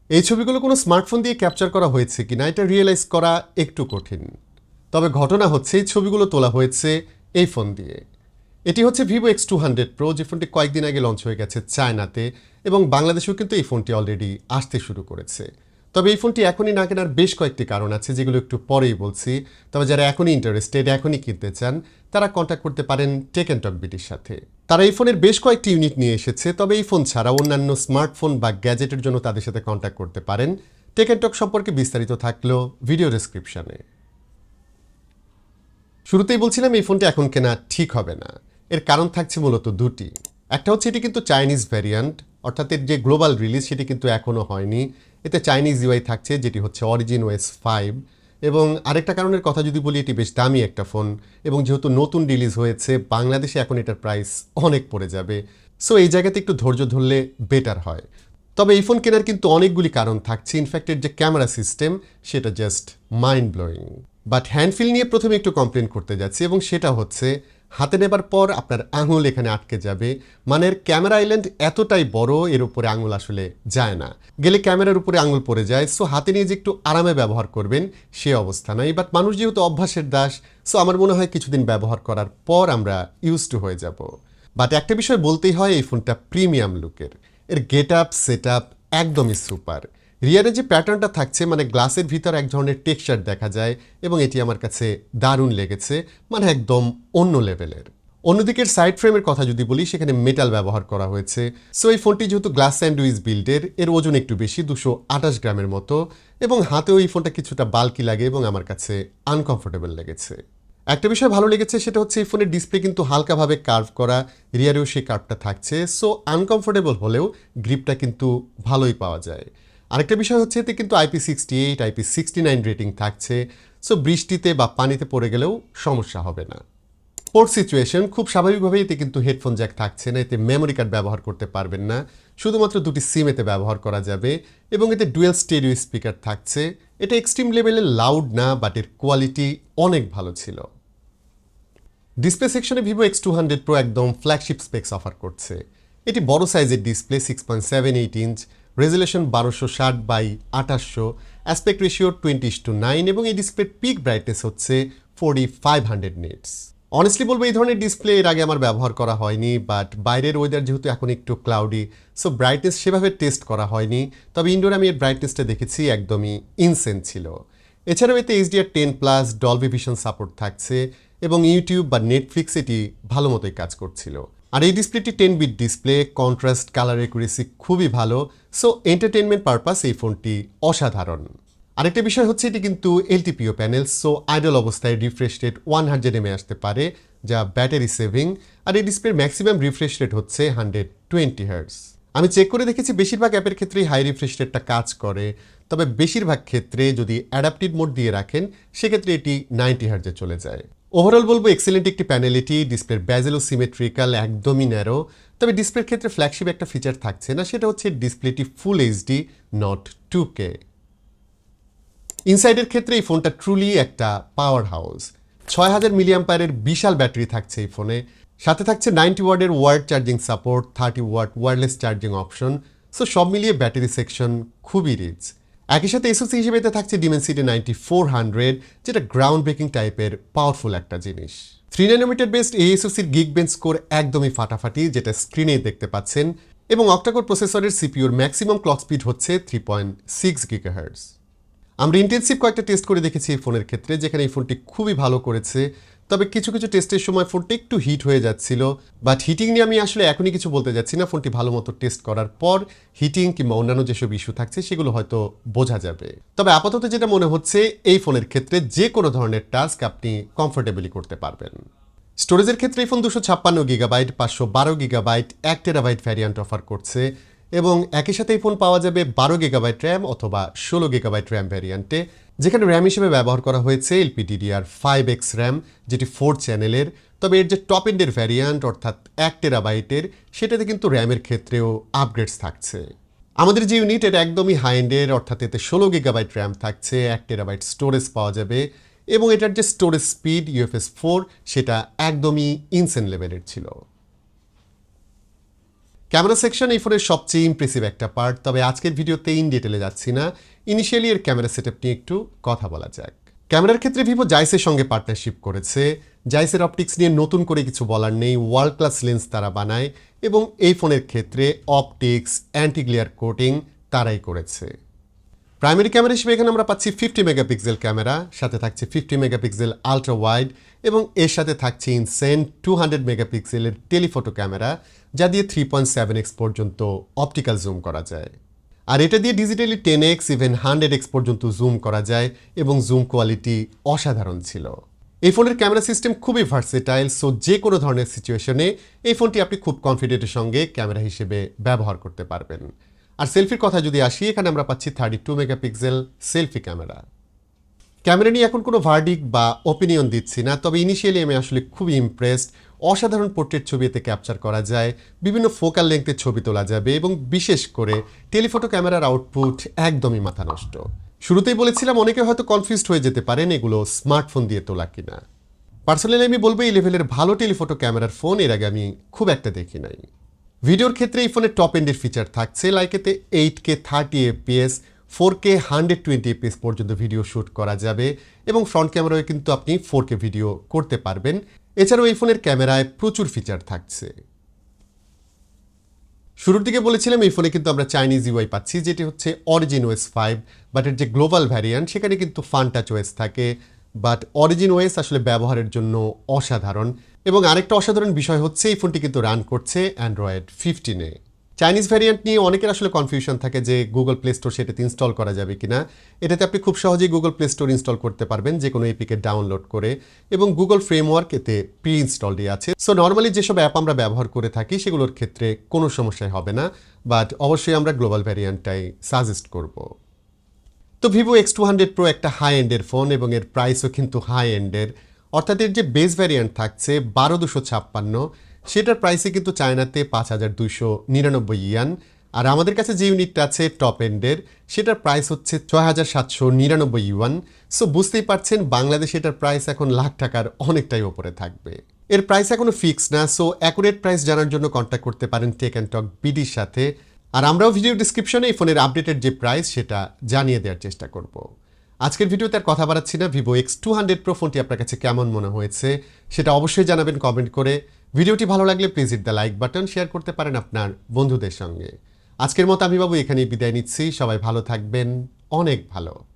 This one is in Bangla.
এই ছবিগুলো কোনো স্মার্টফোন দিয়ে ক্যাপচার করা হয়েছে কিনা এটা রিয়েলাইজ করা একটু কঠিন। তবে ঘটনা হচ্ছে এই ছবিগুলো তোলা হয়েছে এই ফোন দিয়ে। এটি হচ্ছে Vivo X200 Pro, যে ফোনটি কয়েকদিন আগে লঞ্চ হয়ে গেছে চায়নাতে, এবং বাংলাদেশেও কিন্তু এই ফোনটি অলরেডি আসতে শুরু করেছে। তবে এই ফোনটি এখনই না কেনার বেশ কয়েকটি কারণ আছে, যেগুলো একটু পরেই বলছি। তবে যারা এখনই ইন্টারেস্টেড, এখনই কিনতে চান, তারা কন্ট্যাক্ট করতে পারেন টেক অ্যান্ড টক বিটির সাথে। তারা এই ফোনের বেশ কয়েকটি ইউনিট নিয়ে এসেছে। তবে এই ফোন ছাড়া অন্যান্য স্মার্টফোন বা গ্যাজেটের জন্য তাদের সাথে কন্ট্যাক্ট করতে পারেন। টেক অ্যান্ড টক সম্পর্কে বিস্তারিত থাকলো ভিডিও ডেসক্রিপশনে। শুরুতেই বলছিলাম এই ফোনটি এখন কেনা ঠিক হবে না। এর কারণ থাকছে মূলত দুটি। একটা হচ্ছে এটি কিন্তু চাইনিজ ভ্যারিয়েন্ট, অর্থাৎ এর যে গ্লোবাল রিলিজ সেটি কিন্তু এখনও হয়নি। এতে চাইনিজ ইউআই থাকছে, যেটি হচ্ছে অরিজিন ওএস 5। এবং আরেকটা কারণের কথা যদি বলি, এটি বেশ দামি একটা ফোন, এবং যেহেতু নতুন রিলিজ হয়েছে বাংলাদেশে এখন এটার প্রাইস অনেক পড়ে যাবে। সো এই জায়গাতে একটু ধৈর্য ধরলে বেটার হয়। তবে এই ফোন কেনার কিন্তু অনেকগুলি কারণ থাকছে। ইনফ্যাক্ট এর যে ক্যামেরা সিস্টেম সেটা just mind blowing. But hand feel নিয়ে প্রথমে একটু কমপ্লেন করতে যাচ্ছি, এবং সেটা হচ্ছে হাতে নেবার পর আপনার আঙুল এখানে আটকে যাবে। মানে এর ক্যামেরা আইল্যান্ড এতটাই বড়, এর উপরে আঙুল আসলে যায় না, গেলে ক্যামেরার উপরে আঙুল পড়ে যায়। সো হাতে নিয়ে যে একটু আরামে ব্যবহার করবেন সে অবস্থা নাই। বাট মানুষ যেহেতু অভ্যাসের দাস, সো আমার মনে হয় কিছুদিন ব্যবহার করার পর আমরা ইউজ টু হয়ে যাব। বাট একটা বিষয় বলতেই হয়, এই ফোনটা প্রিমিয়াম লুকের। এর গেট আপ, সেট আপ একদমই সুপার। রিয়ারের যে প্যাটার্নটা থাকছে, মানে গ্লাসের ভিতর এক ধরনের টেক্সচার দেখা যায়, এবং এটি আমার কাছে দারুণ লেগেছে, মানে একদম অন্য লেভেলের। অন্যদিকের সাইড ফ্রেমের কথা যদি বলি, সেখানে মেটাল ব্যবহার করা হয়েছে। সো এই ফোনটি যেহেতু গ্লাস স্যান্ডউইচ বিল্ডের, এর ওজন একটু বেশি, 228 গ্রামের মতো, এবং হাতেও এই ফোনটা কিছুটা বাল্কি লাগে এবং আমার কাছে আনকমফোর্টেবল লেগেছে। একটা বিষয় ভালো লেগেছে, সেটা হচ্ছে এই ফোনের ডিসপ্লে কিন্তু হালকাভাবে কার্ভ করা, রিয়ারেও সেই কার্ভটা থাকছে। সো আনকমফোর্টেবল হলেও গ্রিপটা কিন্তু ভালোই পাওয়া যায়। আরেকটা বিষয় হচ্ছে এতে কিন্তু IP68, IP69 রেটিং থাকছে। সো বৃষ্টিতে বা পানিতে পড়ে গেলেও সমস্যা হবে না। পোর্ট সিচুয়েশন খুব স্বাভাবিকভাবেই এতে কিন্তু হেডফোন জ্যাক থাকছে না, এতে মেমোরি কার্ড ব্যবহার করতে পারবেন না, শুধুমাত্র দুটি সিম এতে ব্যবহার করা যাবে, এবং এতে ডুয়েল স্টেরিও স্পিকার থাকছে। এটা এক্সট্রিম লেভেলে লাউড না, বাট এর কোয়ালিটি অনেক ভালো ছিল। ডিসপ্লে সেকশনে Vivo X200 Pro একদম ফ্ল্যাগশিপ স্পেক্স অফার করছে। এটি বড় সাইজের display, 6.78 inch, resolution 1260x2800, aspect ratio 20:9, এবং এই ডিসপ্লের পিক ব্রাইটনেস হচ্ছে 4500 নিটস। অনেস্টলি বলবো, এই ধরনের ডিসপ্লে এর আগে আমার ব্যবহার করা হয়নি, বাট বাইরের ওয়েদার যেহেতু এখন একটু ক্লাউডি, সো ব্রাইটনেস সেভাবে টেস্ট করা হয়নি। তবে ইনডোর আমি এর ব্রাইটনেসটা দেখেছি, একদমই ইনসেন ছিল। এছাড়াও এতে HDR10+, ডলবি ভিশন সাপোর্ট থাকছে, এবং ইউটিউব বা নেটফ্লিক্স এটি ভালো মতোই কাজ করছিল। আর এই ডিসপ্লেটি 10 bit display, contrast, colour accuracy খুবই ভালো। সো এন্টারটেনমেন্ট পারপাস এই ফোনটি অসাধারণ। আরেকটা বিষয় হচ্ছে এটি কিন্তু LTPO প্যানেল, সো আইডল অবস্থায় রিফ্রেশ রেট 100 mAh আসতে পারে, যা ব্যাটারি সেভিং। আর এই ডিসপ্লের ম্যাক্সিমাম রিফ্রেশ রেট হচ্ছে 120 Hz। আমি চেক করে দেখেছি বেশিরভাগ অ্যাপের ক্ষেত্রেই হাই রিফ্রেশ রেটটা কাজ করে। তবে বেশিরভাগ ক্ষেত্রে যদি অ্যাডাপটিভ মোড দিয়ে রাখেন, সেক্ষেত্রে এটি 90 Hz চলে যায়। ওভারঅল বলবো এক্সেলেন্ট একটি প্যানেল এটি। ডিসপ্লের ব্যাজেলও সিমেট্রিক্যাল, একদমই ন্যারো। তবে ডিসপ্লের ক্ষেত্রে ফ্ল্যাগশিপ একটা ফিচার থাকছে না, সেটা হচ্ছে ডিসপ্লেটি ফুল HD, নট 2K। ইনসাইডের ক্ষেত্রে এই ফোনটা ট্রুলি একটা পাওয়ার হাউস। 6000 mAh বিশাল ব্যাটারি থাকছে এই ফোনে, সাথে থাকছে 90 ওয়াটের wired charging support, 30 watt wireless charging option. So সব মিলিয়ে ব্যাটারি সেকশন খুবই রিচ। একই সাথে এসওসি হিসেবে এতে থাকছে Dimensity 9400, যেটা গ্রাউন্ড ব্রেকিং টাইপের পাওয়ারফুল একটা জিনিস। 3 nm বেসড এই এসওসির গিগবেঞ্চ স্কোর একদমই ফাটাফাটি, যেটা স্ক্রিনে দেখতে পাচ্ছেন, এবং অক্টাকোর প্রসেসরের সিপিইউর ম্যাক্সিমাম ক্লক স্পিড হচ্ছে 3.6 GHz। আমরা ইন্টেন্সিভ কয়েকটা টেস্ট করে দেখেছি এই ফোনের ক্ষেত্রে, যেখানে এই ফোনটি খুবই ভালো করেছে। তবে কিছু কিছু টেস্টের সময় ফোনটি একটু হিট হয়ে যাচ্ছিল, বাট হিটিং নিয়ে আমি আসলে এখনই কিছু বলতে যাচ্ছি না। ফোনটি ভালো মতো টেস্ট করার পর হিটিং কিংবা অন্যান্য যেসব ইস্যু থাকছে সেগুলো হয়তো বোঝা যাবে। তবে আপাতত যেটা মনে হচ্ছে, এই ফোনের ক্ষেত্রে যে কোনো ধরনের টাস্ক আপনি কমফোর্টেবলি করতে পারবেন। স্টোরেজের ক্ষেত্রে এই phone 256 GB, 512 GB, 1 TB variant offer করছে, এবং একই সাথে এই ফোন পাওয়া যাবে 12 GB র্যাম অথবা 16 GB র্যাম ভ্যারিয়েন্টে, যেখানে র্যাম হিসেবে ব্যবহার করা হয়েছে LPDDR5X র্যাম, যেটি 4 চ্যানেলের। তবে এর যে টপ এন্ডের ভ্যারিয়েন্ট, অর্থাৎ 1 TB, সেটাতে কিন্তু র্যামের ক্ষেত্রেও আপগ্রেডস থাকছে। আমাদের যে ইউনিট, এটা একদমই হাই এন্ডের, অর্থাৎ এতে 16 GB র্যাম থাকছে, 1 TB স্টোরেজ পাওয়া যাবে, এবং এটার যে স্টোরেজ স্পিড UFS 4 সেটা একদমই ইনসেন লেভেলের ছিল। ক্যামেরা সেকশন এই ফোনের সবচেয়ে ইমপ্রেসিভ একটা পার্ট, তবে আজকের ভিডিওতে ইন ডিটেলে যাচ্ছি না। ইনিশিয়ালি এর ক্যামেরা সেটআপ নিয়ে একটু কথা বলা যাক। ক্যামেরার ক্ষেত্রে ভিভো জাইসের সঙ্গে পার্টনারশিপ করেছে। জাইসের অপটিক্স নিয়ে নতুন করে কিছু বলার নেই, ওয়ার্ল্ড ক্লাস লেন্স তারা বানায় এবং এই ফোনের ক্ষেত্রে অপটিক্স, অ্যান্টি গ্লেয়ার কোটিং তারাই করেছে। প্রাইমারি ক্যামেরা হিসেবে এখানে আমরা পাচ্ছি 50 মেগাপিক্সেল ক্যামেরা, সাথে থাকছে 50 মেগাপিক্সেল আলট্রা ওয়াইড এবং এর সাথে থাকছে ইনসেন 200 মেগাপিক্সেলের টেলিফটো ক্যামেরা, যা দিয়ে 3.7x পর্যন্ত অপটিক্যাল জুম করা যায়। আর এটা দিয়ে ডিজিটালি 10x ইভেন 100x পর্যন্ত জুম করা যায় এবং জুম কোয়ালিটি অসাধারণ ছিল। এই ফোনের ক্যামেরা সিস্টেম খুবই ভার্সেটাইল, সো যে কোনো ধরনের সিচুয়েশনে এই ফোনটি আপনি খুব কনফিডেন্টের সঙ্গে ক্যামেরা হিসেবে ব্যবহার করতে পারবেন। আর সেলফির কথা যদি আসি, এখানে আমরা পাচ্ছি 32 মেগাপিক্সেল সেলফি ক্যামেরা। ক্যামেরা নিয়ে এখন কোনো ভার্ডিক বা ওপিনিয়ন দিচ্ছি না, তবে ইনিশিয়ালি আমি আসলে খুবই ইমপ্রেসড। অসাধারণ পোর্ট্রেট ছবি এতে ক্যাপচার করা যায়, বিভিন্ন ফোকাল লেংথের ছবি তোলা যাবে এবং বিশেষ করে টেলিফটো ক্যামেরার আউটপুট একদমই মাথা নষ্ট। শুরুতেই বলেছিলাম অনেকে হয়তো কনফিউজড হয়ে যেতে পারেন এগুলো স্মার্টফোন দিয়ে তোলা কিনা। পার্সোনালি আমি বলবো এই লেভেলের ভালো টেলিফটো ক্যামেরার ফোন এর আগে আমি খুব একটা দেখি নাই। ভিডিওর ক্ষেত্রে এই ফোনের টপ এন্ডের ফিচার থাকছে, লাইক এতে 8K 30fps, 4K 120fps পর্যন্ত ভিডিও শ্যুট করা যাবে এবং ফ্রন্ট ক্যামেরায় কিন্তু আপনি 4K ভিডিও করতে পারবেন। এছাড়াও এই ফোনের ক্যামেরায় প্রচুর ফিচার থাকছে। শুরুর দিকে বলেছিলাম এই ফোনে কিন্তু আমরা চাইনিজ ইউআই পাচ্ছি, যেটি হচ্ছে অরিজিন ওএস 5, বাট এর যে গ্লোবাল ভ্যারিয়েন্ট সেখানে কিন্তু ফান টাচ ওএস থাকে। বাট অরিজিন ওএস আসলে ব্যবহারের জন্য অসাধারণ এবং আরেকটা অসাধারণ বিষয় হচ্ছে এই ফোনটি কিন্তু রান করছে অ্যান্ড্রয়েড 15-এ। চাইনিজ ভ্যারিয়েন্ট নিয়ে অনেকের আসলে কনফিউশন থাকে যে গুগল প্লে স্টোর সেটাতে ইনস্টল করা যাবে কিনা। এটাতে আপনি খুব সহজেই গুগল প্লে স্টোর ইনস্টল করতে পারবেন যে কোনো এপিকে ডাউনলোড করে, এবং গুগল ফ্রেমওয়ার্ক এতে প্রি ইনস্টলডই আছে। সো নর্মালি যেসব অ্যাপ আমরা ব্যবহার করে থাকি সেগুলোর ক্ষেত্রে কোনো সমস্যাই হবে না, বাট অবশ্যই আমরা গ্লোবাল ভ্যারিয়েন্টটাই সাজেস্ট করব। তো ভিভো X200 Pro একটা হাই এন্ডের ফোন এবং এর প্রাইসও কিন্তু হাই এন্ডের, অর্থাৎ এর যে বেস ভ্যারিয়েন্ট থাকছে 12256, সেটার প্রাইসে কিন্তু চায়নাতে 5299 ইয়ান। আর আমাদের কাছে যে ইউনিটটা আছে টপ এন্ডের, সেটার প্রাইস হচ্ছে 6799 ইউয়ান। সো বুঝতেই পারছেন বাংলাদেশে এটার প্রাইস এখন লাখ টাকার অনেকটাই ওপরে থাকবে। এর প্রাইস এখনো ফিক্স না, সো অ্যাকুরেট প্রাইস জানার জন্য কন্ট্যাক্ট করতে পারেন টেক অ্যান্ড টক বিডির সাথে। আর আমরাও ভিডিও ডিসক্রিপশনে এই ফোনের আপডেটেড যে প্রাইস সেটা জানিয়ে দেওয়ার চেষ্টা করব। আজকের ভিডিওতে আর কথা বাড়াচ্ছি না, ভিভো X200 Pro ফোনটি আপনার কাছে কেমন মনে হয়েছে সেটা অবশ্যই জানাবেন কমেন্ট করে। ভিডিওটি ভালো লাগলে please hit the like button, share করতে পারেন আপনার বন্ধুদের সঙ্গে। আজকের মতো আমি বাবু এখানেই বিদায় নিচ্ছি, সবাই ভালো থাকবেন, অনেক ভালো।